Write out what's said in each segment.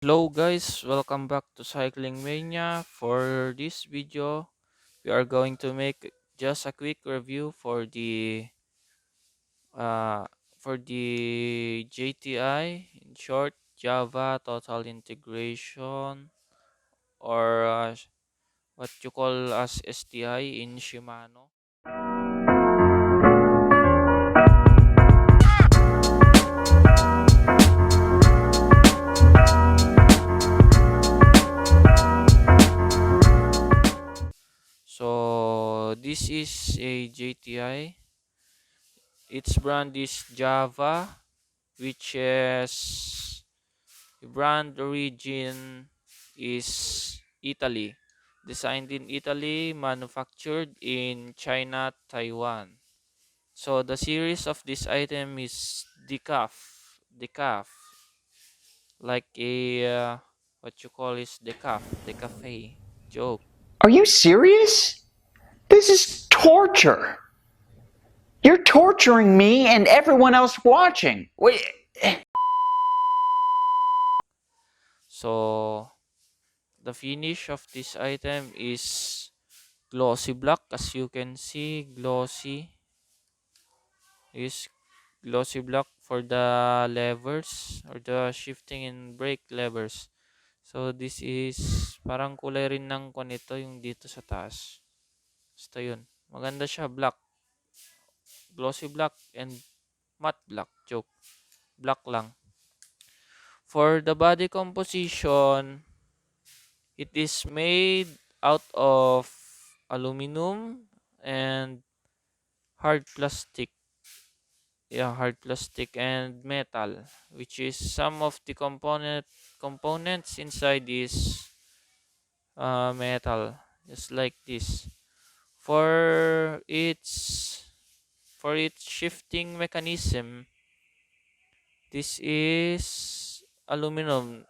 Hello guys, welcome back to Cycling Mania. For this video, we are going to make just a quick review uh for the JTI, in short, Java Total Integration, or what you call as STI in Shimano. So this is a JTI. Its brand is Java, which is the brand origin is Italy. Designed in Italy, manufactured in China, Taiwan. So the series of this item is decaf. Decaf. Like a what you call is decaf. Decafe. Joke. Are you serious? This is torture. You're torturing me and everyone else watching. Wait. So the finish of this item is glossy black, as you can see. Is glossy block for the levers or the shifting and brake levers. So this is parang kulay rin ng nito yung dito sa taas. Basta yun. Maganda siya, black. Glossy black and matte black. Joke. Black lang. For the body composition, it is made out of aluminum and hard plastic. Yeah, hard plastic and metal, which is some of the components inside is metal, just like this. For its for its shifting mechanism, this is aluminum.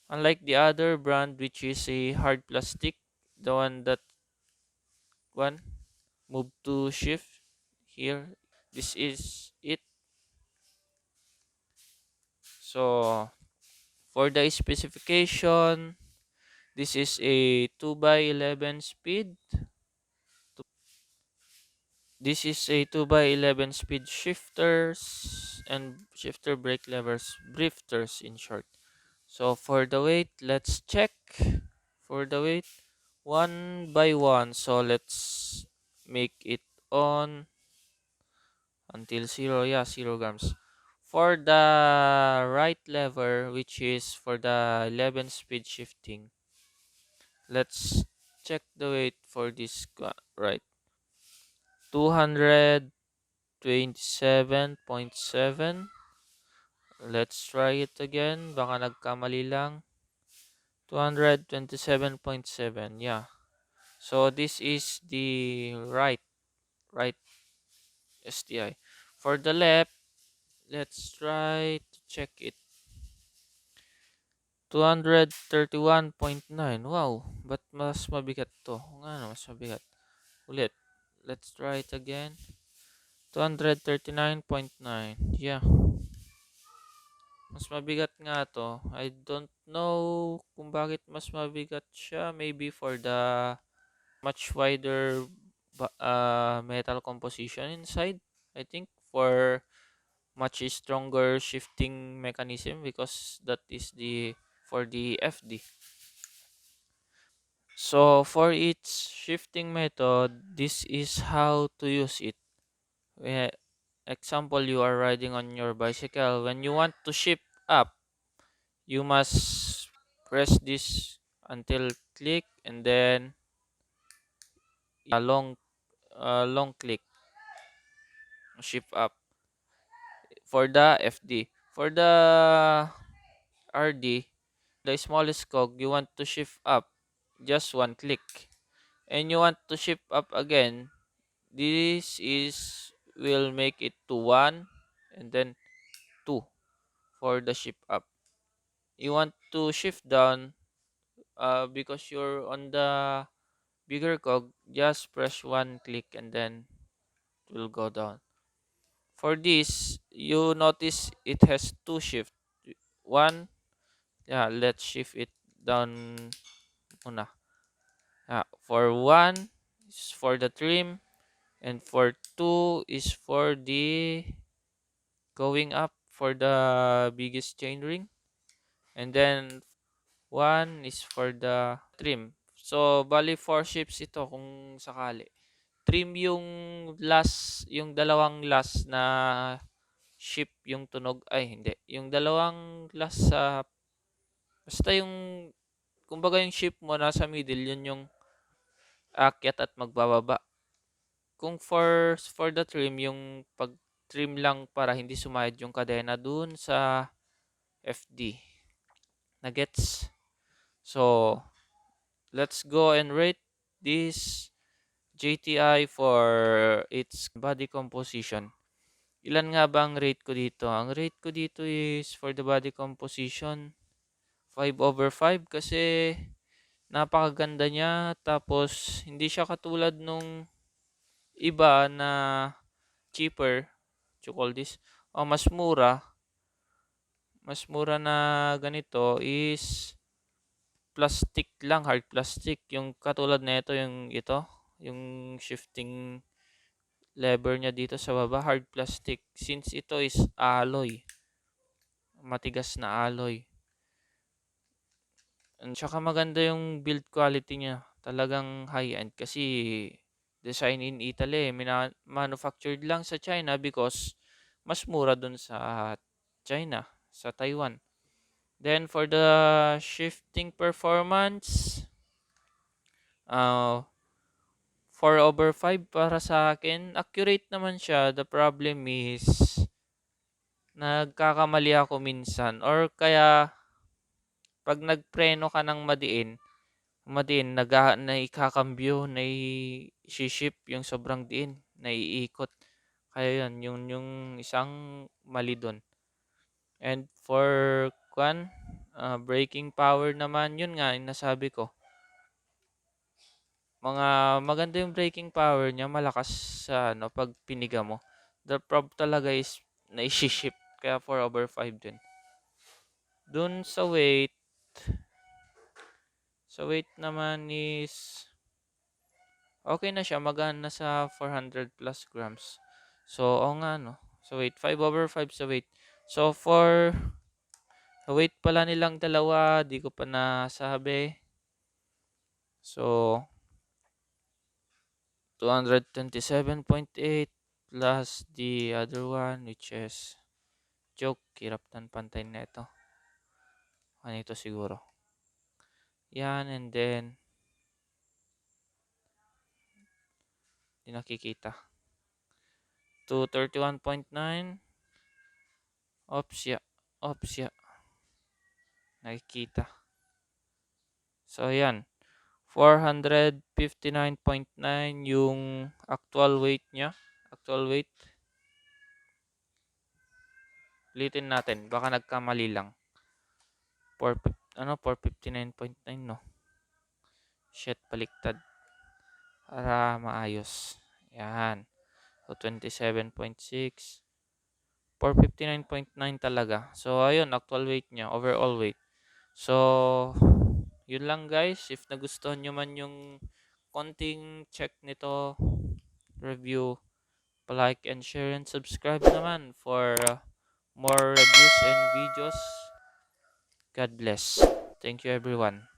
Unlike the other brand, which is a hard plastic, the one that one move to shift here. This is it. So for the specification, this is a 2 by 11 speed. This is a 2 by 11 speed shifters and shifter brake levers, drifters in short. So for the weight, let's check for the weight one by one. So let's make it on until 0. Yeah, 0 grams. For the right lever, which is for the 11 speed shifting, let's check the weight for this right. 227.7. Let's try it again. Baka nagkamali lang. 227.7. Yeah. So this is the right STI. For the left, let's try to check it. 231.9. Wow, but mas mabigat to. Nga no, mas mabigat. Ulit. Let's try it again. 239.9. Yeah. Mas mabigat nga to. I don't know kung bakit mas mabigat siya. Maybe for the much wider metal composition inside. I think for much stronger shifting mechanism, because that is the for the FD. So for its shifting method, this is how to use it. Eh, Example, you are riding on your bicycle. When you want to shift up, you must press this until click, and then a long click, shift up for the FD. For the RD, the smallest cog, you want to shift up, just one click, and you want to shift up again, this is will make it to 1 and then 2 for the shift up. You want to shift down, because you're on the bigger cog, just press one click and then it will go down. For this, you notice it has two shift. One Yeah, let's shift it down muna. For 1 is for the trim, and for 2 is for the going up for the biggest chain ring, and then 1 is for the trim. So bali 4 shifts ito kung sakali. Trim yung yung dalawang last na shift yung tunog, ay hindi, yung dalawang last sa basta yung kumbaga yung shift mo nasa middle, yun yung aakyat at magbababa. Kung for the trim, yung pag trim lang para hindi sumayad yung kadena dun sa FD. Nagets? So, let's go and rate this JTI for its body composition. Ilan nga ba ang rate ko dito? Ang rate ko dito is for the body composition 5/5 kasi napakaganda niya, tapos hindi siya katulad nung iba na cheaper, what you call this, o mas mura na ganito is plastic lang, hard plastic. Yung katulad na yung shifting lever niya dito sa baba, hard plastic. Since ito is alloy, matigas na alloy. And tsaka maganda yung build quality niya. Talagang high-end kasi design in Italy. Manufactured lang sa China because mas mura dun sa China, sa Taiwan. Then for the shifting performance, 4/5 para sa akin. Accurate naman siya. The problem is nagkakamali ako minsan, or kaya pag nagpreno ka ng madiin, naikakambyo, nai-shift yung sobrang diin, naiikot. Kaya yun yung isang mali doon. And for braking power naman, yun nga, yung nasabi ko. Maganda yung braking power niya, malakas sa pag piniga mo. The prob talaga is nai-shift, kaya 4/5 din. Dun sa weight naman is okay na siya, magaan na sa 400 plus grams. So, oo nga, no? So, weight, 5/5 sa weight. So, for weight pala nilang dalawa, di ko pa nasabi. So, 227.8 plus the other one, which is joke, hirap ng pantay na ito. Ano ito siguro? Yan, and then, di nakikita. 231.9. Opsya. Nakikita. So, yan. 459.9 yung actual weight niya. Actual weight. Ulitin natin. Baka nagkamali lang. 459.9, no? Shit, baliktad. Para maayos. Yan. So, 27.6. 459.9 talaga. So, ayun, actual weight niya. Overall weight. So, yun lang guys. If nagustuhan nyo man yung konting check nito, review, like and share and subscribe naman for more reviews and videos. God bless. Thank you everyone.